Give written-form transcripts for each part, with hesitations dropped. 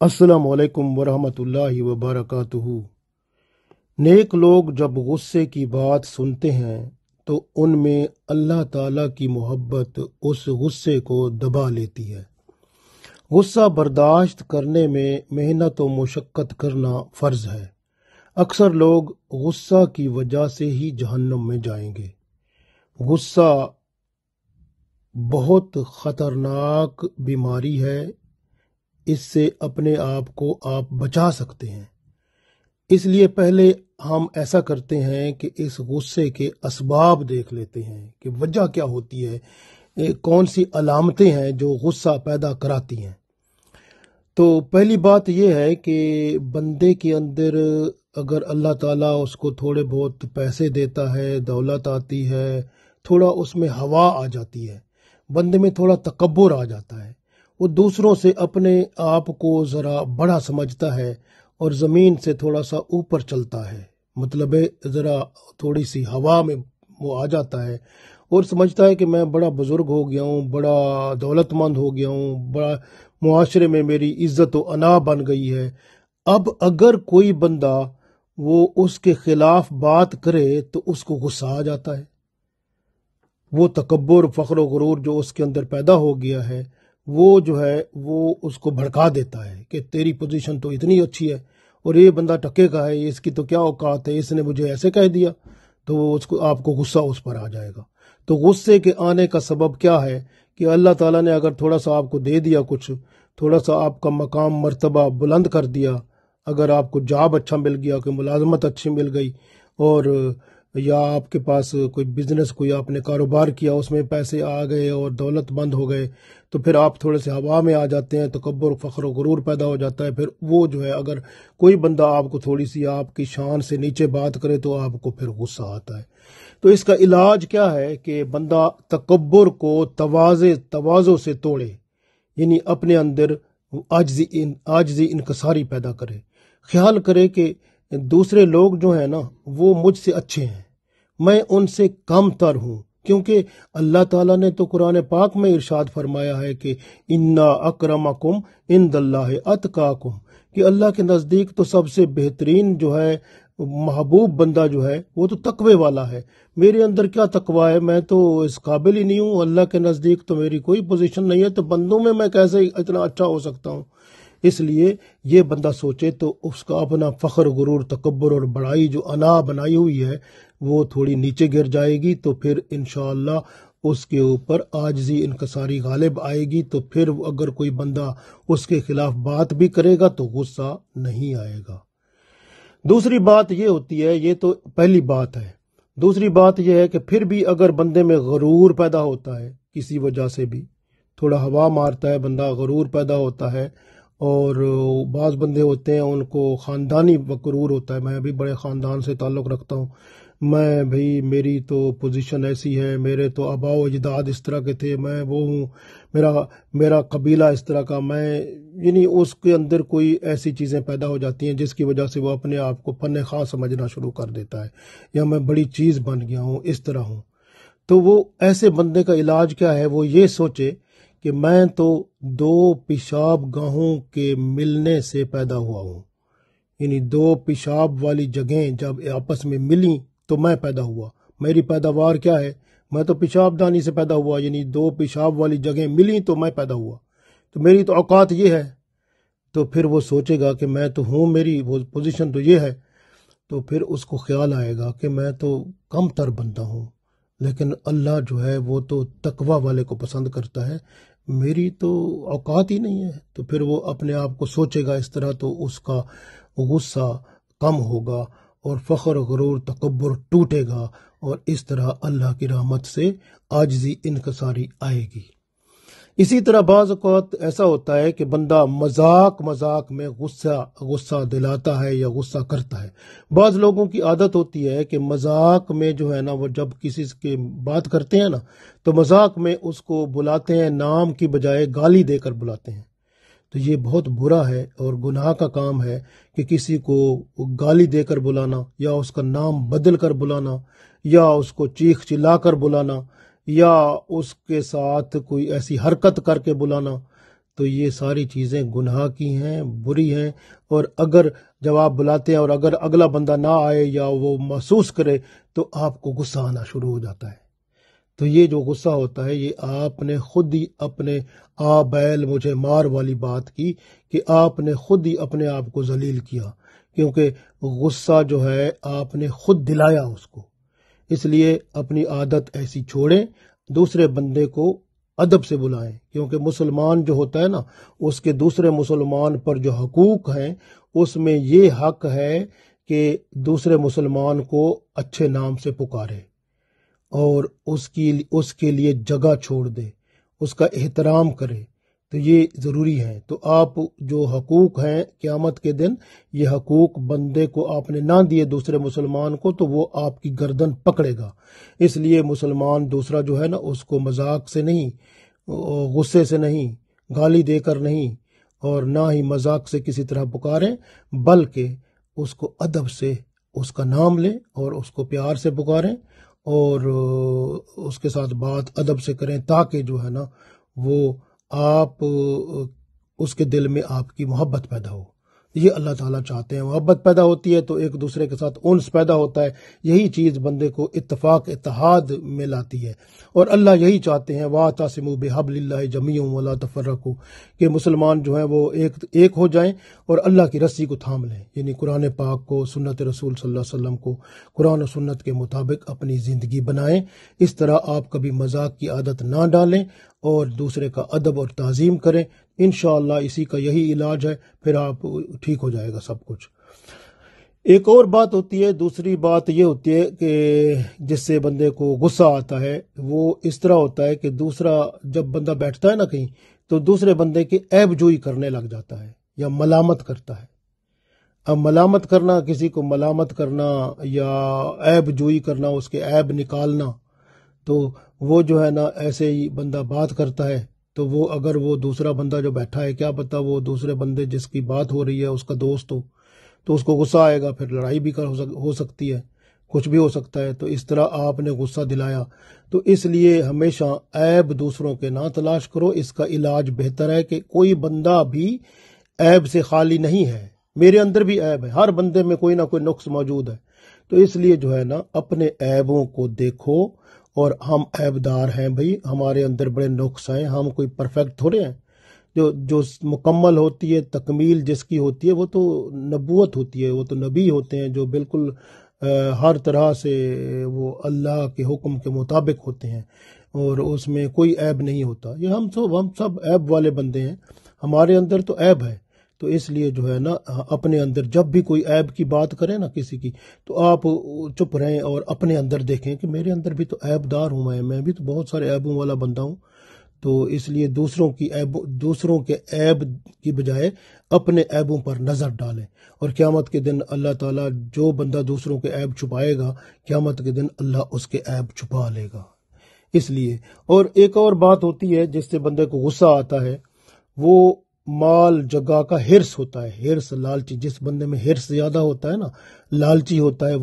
السلام علیکم ورحمۃ اللہ وبرکاتہ۔ نیک لوگ جب غصے کی بات سنتے ہیں تو ان میں اللہ تعالیٰ کی محبت اس غصے کو دبا لیتی ہے۔ غصہ برداشت کرنے میں محنت و مشقت کرنا فرض ہے۔ اکثر لوگ غصہ کی وجہ سے ہی جہنم میں جائیں گے۔ غصہ بہت خطرناک بیماری ہے۔ اس سے اپنے آپ کو آپ بچا سکتے ہیں۔ اس لیے پہلے ہم ایسا کرتے ہیں کہ اس غصے کے اسباب دیکھ لیتے ہیں کہ وجہ کیا ہوتی ہے، کون سی علامتیں ہیں جو غصہ پیدا کراتی ہیں۔ تو پہلی بات یہ ہے کہ بندے کے اندر اگر اللہ تعالیٰ اس کو تھوڑے بہت پیسے دیتا ہے، دولت آتی ہے، تھوڑا اس میں ہوا آ جاتی ہے، بندے میں تھوڑا تکبر آ جاتا ہے، وہ دوسروں سے اپنے آپ کو ذرا بڑا سمجھتا ہے اور زمین سے تھوڑا سا اوپر چلتا ہے، مطلب ذرا تھوڑی سی ہوا میں وہ آ جاتا ہے اور سمجھتا ہے کہ میں بڑا بزرگ ہو گیا ہوں، بڑا دولت مند ہو گیا ہوں، بڑا معاشرے میں میری عزت و انا بن گئی ہے۔ اب اگر کوئی بندہ وہ اس کے خلاف بات کرے تو اس کو غصہ آ جاتا ہے۔ وہ تکبر، فخر و غرور جو اس کے اندر پیدا ہو گیا ہے، وہ جو ہے وہ اس کو بھڑکا دیتا ہے کہ تیری پوزیشن تو اتنی اچھی ہے اور یہ بندہ ٹکے کا ہے، اس کی تو کیا اوقات ہے، اس نے مجھے ایسے کہہ دیا، تو اس کو آپ کو غصہ اس پر آ جائے گا۔ تو غصے کے آنے کا سبب کیا ہے کہ اللہ تعالیٰ نے اگر تھوڑا سا آپ کو دے دیا، کچھ تھوڑا سا آپ کا مقام مرتبہ بلند کر دیا، اگر آپ کو جاب اچھا مل گیا، کوئی ملازمت اچھی مل گئی، اور یا آپ کے پاس کوئی بزنس، کوئی آپ نے کاروبار کیا، اس میں پیسے آ گئے اور دولت مند ہو گئے، تو پھر آپ تھوڑے سے ہوا میں آ جاتے ہیں، تکبر، فخر و غرور پیدا ہو جاتا ہے۔ پھر وہ جو ہے اگر کوئی بندہ آپ کو تھوڑی سی آپ کی شان سے نیچے بات کرے تو آپ کو پھر غصہ آتا ہے۔ تو اس کا علاج کیا ہے کہ بندہ تکبر کو تواضع سے توڑے، یعنی اپنے اندر عاجزی انکساری پیدا کرے، خیال کرے کہ دوسرے لوگ جو ہیں نا وہ مجھ سے اچھے ہیں، میں ان سے کم تر ہوں، کیونکہ اللہ تعالیٰ نے تو قرآن پاک میں ارشاد فرمایا ہے کہ انا اکرمکم عند اللہ اتقاکم، کہ اللہ کے نزدیک تو سب سے بہترین جو ہے محبوب بندہ جو ہے وہ تو تقوی والا ہے۔ میرے اندر کیا تقوی ہے، میں تو اس قابل ہی نہیں ہوں، اللہ کے نزدیک تو میری کوئی پوزیشن نہیں ہے، تو بندوں میں کیسے اتنا اچھا ہو سکتا ہوں۔ اس لیے یہ بندہ سوچے تو اس کا اپنا فخر، غرور، تکبر اور بڑائی جو انا بنائی ہوئی ہے وہ تھوڑی نیچے گر جائے گی، تو پھر انشاءاللہ اس کے اوپر عاجزی انکساری غالب آئے گی، تو پھر اگر کوئی بندہ اس کے خلاف بات بھی کرے گا تو غصہ نہیں آئے گا۔ دوسری بات یہ ہوتی ہے، یہ تو پہلی بات ہے، دوسری بات یہ ہے کہ پھر بھی اگر بندے میں غرور پیدا ہوتا ہے، کسی وجہ سے بھی تھوڑا ہوا مارتا ہے بندہ، غرور پیدا ہوتا ہے، اور بعض بندے ہوتے ہیں ان کو خاندانی غرور ہوتا ہے، میں بھی بڑے خاندان سے تعلق رکھتا ہوں، میں بھئی میری تو پوزیشن ایسی ہے، میرے تو آباء و اجداد اس طرح کے تھے، میں وہ ہوں، میرا قبیلہ اس طرح کا، یعنی اس کے اندر کوئی ایسی چیزیں پیدا ہو جاتی ہیں جس کی وجہ سے وہ اپنے آپ کو فن خواہ سمجھنا شروع کر دیتا ہے، یا میں بڑی چیز بن گیا ہوں، اس طرح ہوں۔ تو وہ ایسے بندے کا علاج کیا ہے، وہ یہ سوچے کہ میں تو دو پیشاب گاہوں کے ملنے سے پیدا ہوا ہوں، یعنی دو پیشاب والی جگہیں جب آپس میں ملیں تو میں پیدا ہوا۔ میری پیداوار کیا ہے، میں تو پیشاب دانی سے پیدا ہوا، یعنی دو پیشاب والی جگہیں ملیں تو میں پیدا ہوا، تو میری تو اوقات یہ ہے۔ تو پھر وہ سوچے گا کہ میں تو ہوں، میری وہ پوزیشن تو یہ ہے، تو پھر اس کو خیال آئے گا کہ میں تو کم تر بندہ ہوں، لیکن اللہ جو ہے وہ تو تقوی والے کو پسند کرتا ہے، میری تو اوقات ہی نہیں ہے۔ تو پھر وہ اپنے آپ کو سوچے گا اس طرح، تو اس کا غصہ کم ہوگا اور فخر، غرور، تکبر ٹوٹے گا، اور اس طرح اللہ کی رحمت سے عاجزی انکساری آئے گی۔ اسی طرح بعض اوقات ایسا ہوتا ہے کہ بندہ مذاق میں غصہ دلاتا ہے یا غصہ کرتا ہے۔ بعض لوگوں کی عادت ہوتی ہے کہ مذاق میں جو ہے نا، وہ جب کسی کی بات کرتے ہیں نا تو مذاق میں اس کو بلاتے ہیں، نام کی بجائے گالی دے کر بلاتے ہیں۔ تو یہ بہت برا ہے اور گناہ کا کام ہے کہ کسی کو گالی دے کر بلانا، یا اس کا نام بدل کر بلانا، یا اس کو چیخ چلا کر بلانا، یا اس کے ساتھ کوئی ایسی حرکت کر کے بلانا، تو یہ ساری چیزیں گناہ کی ہیں، بری ہیں، اور اگر جب آپ بلاتے ہیں اور اگر اگلا بندہ نہ آئے یا وہ محسوس کرے تو آپ کو غصہ آنا شروع ہو جاتا ہے۔ تو یہ جو غصہ ہوتا ہے، یہ آپ نے خود ہی اپنے آ بیل مجھے مار والی بات کی، کہ آپ نے خود ہی اپنے آپ کو ذلیل کیا، کیونکہ غصہ جو ہے آپ نے خود دلایا اس کو۔ اس لیے اپنی عادت ایسی چھوڑیں، دوسرے بندے کو ادب سے بلائیں، کیونکہ مسلمان جو ہوتا ہے نا، اس کے دوسرے مسلمان پر جو حقوق ہیں اس میں یہ حق ہے کہ دوسرے مسلمان کو اچھے نام سے پکارے اور اس کے لیے جگہ چھوڑ دے، اس کا احترام کرے، تو یہ ضروری ہے۔ تو آپ جو حقوق ہیں قیامت کے دن، یہ حقوق بندے کو آپ نے نہ دیے دوسرے مسلمان کو تو وہ آپ کی گردن پکڑے گا۔ اس لیے مسلمان دوسرا جو ہے نا، اس کو مذاق سے نہیں، غصے سے نہیں، گالی دے کر نہیں، اور نہ ہی مذاق سے کسی طرح پکاریں، بلکہ اس کو ادب سے اس کا نام لیں اور اس کو پیار سے پکاریں اور اس کے ساتھ بات ادب سے کریں، تاکہ جو ہے نا وہ آپ اس کے دل میں آپ کی محبت پیدا ہو۔ یہ اللہ تعالیٰ چاہتے ہیں، محبت پیدا ہوتی ہے تو ایک دوسرے کے ساتھ انس پیدا ہوتا ہے، یہی چیز بندے کو اتفاق اتحاد میں لاتی ہے، اور اللہ یہی چاہتے ہیں وَاعْتَصِمُوا بِحَبْلِ اللَّهِ جَمِيعًا وَلَا تَفَرَّقُوا، کہ مسلمان جو ہیں وہ ایک ہو جائیں اور اللہ کی رسی کو تھام لیں، یعنی قرآن پاک کو، سنت رسول صلی اللہ علیہ وسلم کو قرآن و سنت کے مطابق اپنی زندگی بنائیں۔ اس طرح آپ کبھی مذاق کی عادت نہ ڈالیں اور دوسرے کا ادب اور تعظیم کریں، انشاءاللہ اسی کا یہی علاج ہے، پھر آپ ٹھیک ہو جائے گا سب کچھ۔ ایک اور بات ہوتی ہے، دوسری بات یہ ہوتی ہے کہ جس سے بندے کو غصہ آتا ہے، وہ اس طرح ہوتا ہے کہ دوسرا جب بندہ بیٹھتا ہے نا کہیں، تو دوسرے بندے کی عیب جوئی کرنے لگ جاتا ہے یا ملامت کرتا ہے۔ اب ملامت کرنا، کسی کو ملامت کرنا یا عیب جوئی کرنا، اس کے عیب نکالنا، تو وہ جو ہے نا ایسے ہی بندہ بات کرتا ہے، تو وہ اگر وہ دوسرا بندہ جو بیٹھا ہے، کیا پتہ وہ دوسرے بندے جس کی بات ہو رہی ہے اس کا دوست ہو، تو اس کو غصہ آئے گا، پھر لڑائی بھی ہو سکتی ہے، کچھ بھی ہو سکتا ہے۔ تو اس طرح آپ نے غصہ دلایا، تو اس لیے ہمیشہ عیب دوسروں کے نہ تلاش کرو۔ اس کا علاج بہتر ہے کہ کوئی بندہ بھی عیب سے خالی نہیں ہے، میرے اندر بھی عیب ہے، ہر بندے میں کوئی نہ کوئی نقص موجود ہے، تو اس لیے جو ہے نا اپنے عیبوں کو دیکھو، اور ہم عیب دار ہیں بھائی، ہمارے اندر بڑے نقص ہیں، ہم کوئی پرفیکٹ تھوڑے ہیں۔ جو مکمل ہوتی ہے، تکمیل جس کی ہوتی ہے، وہ تو نبوت ہوتی ہے، وہ تو نبی ہوتے ہیں جو بالکل ہر طرح سے وہ اللہ کے حکم کے مطابق ہوتے ہیں، اور اس میں کوئی عیب نہیں ہوتا۔ یہ ہم سب عیب والے بندے ہیں، ہمارے اندر تو عیب ہے، تو اس لیے جو ہے نا اپنے اندر جب بھی کوئی عیب کی بات کریں نا کسی کی، تو آپ چپ رہیں اور اپنے اندر دیکھیں کہ میرے اندر بھی تو عیب دار ہوں، میں بھی تو بہت سارے عیبوں والا بندہ ہوں۔ تو اس لیے دوسروں کے عیب کی بجائے اپنے عیبوں پر نظر ڈالیں، اور قیامت کے دن اللہ تعالیٰ جو بندہ دوسروں کے عیب چھپائے گا، قیامت کے دن اللہ اس کے عیب چھپا لے گا۔ اس لیے، اور ایک اور بات ہوتی ہے جس سے بندے کو غصہ آتا ہے، وہ مال جگہ کا ہرس ہوتا ہے، ہرس، لالچی۔ جس بندے میں ہرس زیادہ ہوتا ہے نا، لالچی ہوتا ہے،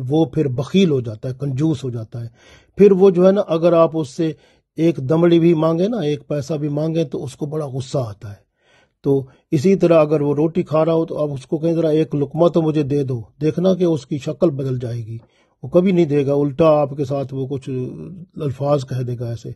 وہ پھر بخیل ہو جاتا ہے، کنجوس ہو جاتا ہے۔ پھر وہ جو ہے نا اگر آپ اس سے ایک دمڑی بھی مانگے نا، ایک پیسہ بھی مانگے، تو اس کو بڑا غصہ آتا ہے۔ تو اسی طرح اگر وہ روٹی کھا رہا ہو تو آپ اس کو کہیں ذرا ایک لقمہ تو مجھے دے دو، دیکھنا کہ اس کی شکل بدل جائے گی، وہ کبھی نہیں دے گا، الٹا آپ کے ساتھ وہ کچھ الفاظ کہہ دے گا ایسے۔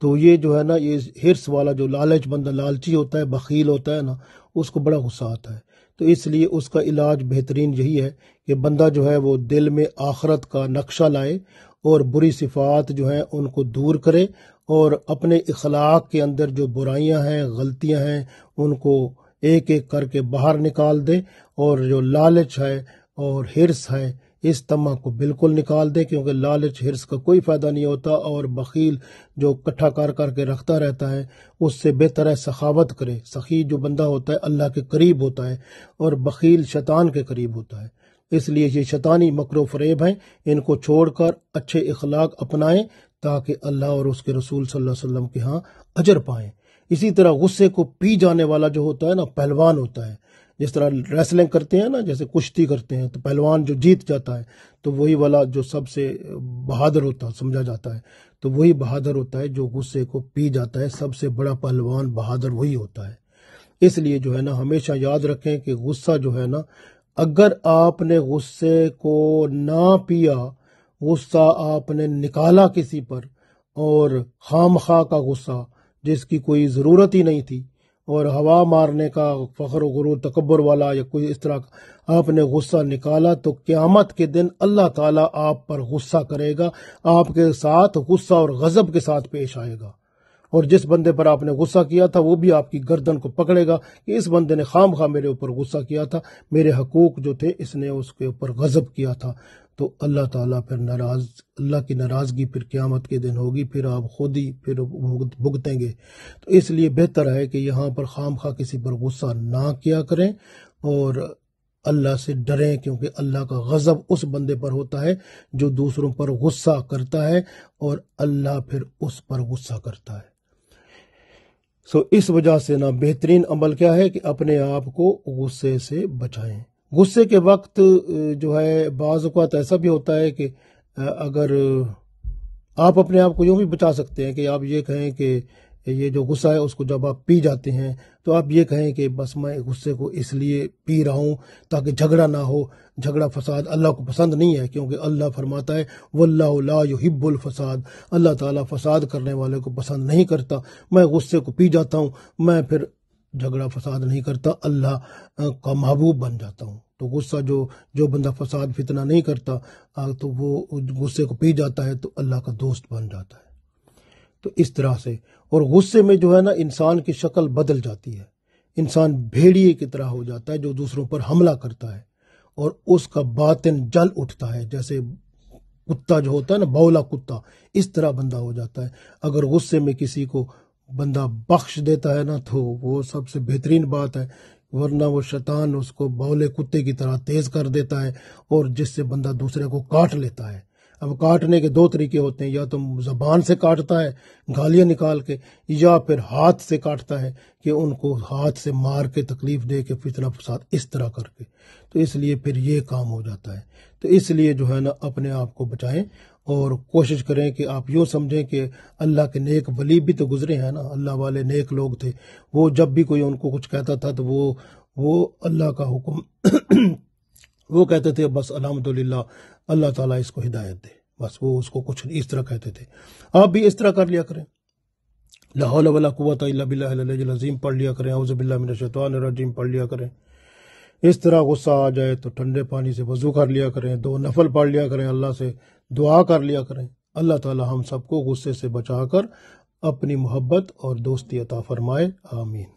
تو یہ جو ہے نا، یہ ہرس والا جو لالچ بندہ، لالچی ہوتا ہے، بخیل ہوتا ہے نا، اس کو بڑا غصہ آتا ہے۔ تو اس لیے اس کا علاج بہترین یہی ہے کہ بندہ جو ہے وہ دل میں آخرت کا نقشہ لائے، اور بری صفات جو ہیں ان کو دور کرے، اور اپنے اخلاق کے اندر جو برائیاں ہیں، غلطیاں ہیں، ان کو ایک ایک کر کے باہر نکال دے، اور جو لالچ ہے اور ہرس ہے، اس طمع کو بالکل نکال دے، کیونکہ لالچ ہرس کا کوئی فائدہ نہیں ہوتا، اور بخیل جو کٹھا کر کے رکھتا رہتا ہے، اس سے بہتر ہے سخاوت کرے۔ سخی جو بندہ ہوتا ہے اللہ کے قریب ہوتا ہے، اور بخیل شیطان کے قریب ہوتا ہے۔ اس لیے یہ شیطانی مکر و فریب ہیں، ان کو چھوڑ کر اچھے اخلاق اپنائیں، تاکہ اللہ اور اس کے رسول صلی اللہ علیہ وسلم کے ہاں اجر پائیں۔ اسی طرح غصے کو پی جانے والا جو ہوتا ہے نا، پہلوان ہوتا ہے، جس طرح ریسلنگ کرتے ہیں نا، جیسے کشتی کرتے ہیں، تو پہلوان جو جیت جاتا ہے تو وہی والا جو سب سے بہادر ہوتا سمجھا جاتا ہے، تو وہی بہادر ہوتا ہے جو غصے کو پی جاتا ہے، سب سے بڑا پہلوان بہادر وہی ہوتا ہے۔ اس لیے جو ہے نا ہمیشہ یاد رکھیں کہ غصہ جو ہے نا، اگر آپ نے غصے کو نہ پیا، غصہ آپ نے نکالا کسی پر، اور خام خواہ کا غصہ جس کی کوئی ضرورت ہی نہیں تھی، اور ہوا مارنے کا، فخر و غرور تکبر والا یا کوئی اس طرح کا آپ نے غصہ نکالا، تو قیامت کے دن اللہ تعالیٰ آپ پر غصہ کرے گا، آپ کے ساتھ غصہ اور غضب کے ساتھ پیش آئے گا، اور جس بندے پر آپ نے غصہ کیا تھا وہ بھی آپ کی گردن کو پکڑے گا کہ اس بندے نے خام خواہ میرے اوپر غصہ کیا تھا، میرے حقوق جو تھے اس نے اس کے اوپر غضب کیا تھا۔ تو اللہ تعالیٰ پھر اللہ کی ناراضگی پھر قیامت کے دن ہوگی، پھر آپ خود ہی پھر بھگتیں گے۔ تو اس لیے بہتر ہے کہ یہاں پر خام خواہ کسی پر غصہ نہ کیا کریں، اور اللہ سے ڈریں، کیونکہ اللہ کا غضب اس بندے پر ہوتا ہے جو دوسروں پر غصہ کرتا ہے، اور اللہ پھر اس پر غصہ کرتا ہے۔ اس وجہ سے نا بہترین عمل کیا ہے کہ اپنے آپ کو غصے سے بچائیں۔ غصے کے وقت جو ہے بعض اوقات ایسا بھی ہوتا ہے کہ اگر آپ اپنے آپ کو یوں بھی بچا سکتے ہیں کہ آپ یہ کہیں کہ یہ جو غصہ ہے اس کو جب آپ پی جاتے ہیں تو آپ یہ کہیں کہ بس میں غصے کو اس لیے پی رہا ہوں تاکہ جھگڑا نہ ہو، جھگڑا فساد اللہ کو پسند نہیں ہے، کیونکہ اللہ فرماتا ہے واللہ لا یحب الفساد، اللہ تعالیٰ فساد کرنے والے کو پسند نہیں کرتا۔ میں غصے کو پی جاتا ہوں، میں پھر جھگڑا فساد نہیں کرتا، اللہ کا محبوب بن جاتا ہوں۔ تو غصہ جو بندہ فساد فتنہ نہیں کرتا تو وہ غصے کو پی جاتا ہے تو اللہ کا دوست بن جاتا ہے۔ تو اس طرح سے، اور غصے میں جو ہے نا انسان کی شکل بدل جاتی ہے، انسان بھیڑیے کی طرح ہو جاتا ہے جو دوسروں پر حملہ کرتا ہے، اور اس کا باطن جل اٹھتا ہے، جیسے کتا جو ہوتا ہے نا، بولا کتا، اس طرح بندہ ہو جاتا ہے۔ اگر غصے میں کسی کو بندہ بخش دیتا ہے نا تو وہ سب سے بہترین بات ہے، ورنہ وہ شیطان اس کو بولے کتے کی طرح تیز کر دیتا ہے، اور جس سے بندہ دوسرے کو کاٹ لیتا ہے۔ اب کاٹنے کے دو طریقے ہوتے ہیں، یا تو زبان سے کاٹتا ہے گالیاں نکال کے، یا پھر ہاتھ سے کاٹتا ہے کہ ان کو ہاتھ سے مار کے تکلیف دے کے فتنہ فساد اس طرح کر کے، تو اس لیے پھر یہ کام ہو جاتا ہے۔ تو اس لیے جو ہے نا اپنے آپ کو بچائیں، اور کوشش کریں کہ آپ یوں سمجھیں کہ اللہ کے نیک ولی بھی تو گزرے ہیں نا، اللہ والے نیک لوگ تھے، وہ جب بھی کوئی ان کو کچھ کہتا تھا تو وہ اللہ کا حکم وہ کہتے تھے بس الحمدللہ اللہ تعالیٰ اس کو ہدایت دے، بس وہ اس کو کچھ اس طرح کہتے تھے۔ آپ بھی اس طرح کر لیا کریں، لا حول ولا قوت الا باللہ العلی العظیم پڑھ لیا کریں، اعوذ باللہ من الشیطان الرجیم پڑھ لیا کریں۔ اس طرح غصہ آ جائے تو ٹھنڈے پانی سے وضو کر لیا کریں، 2 نفل پڑھ لیا کریں، اللہ سے دعا کر لیا کریں۔ اللہ تعالیٰ ہم سب کو غصے سے بچا کر اپنی محبت اور دوستی عطا فرمائے، آمین۔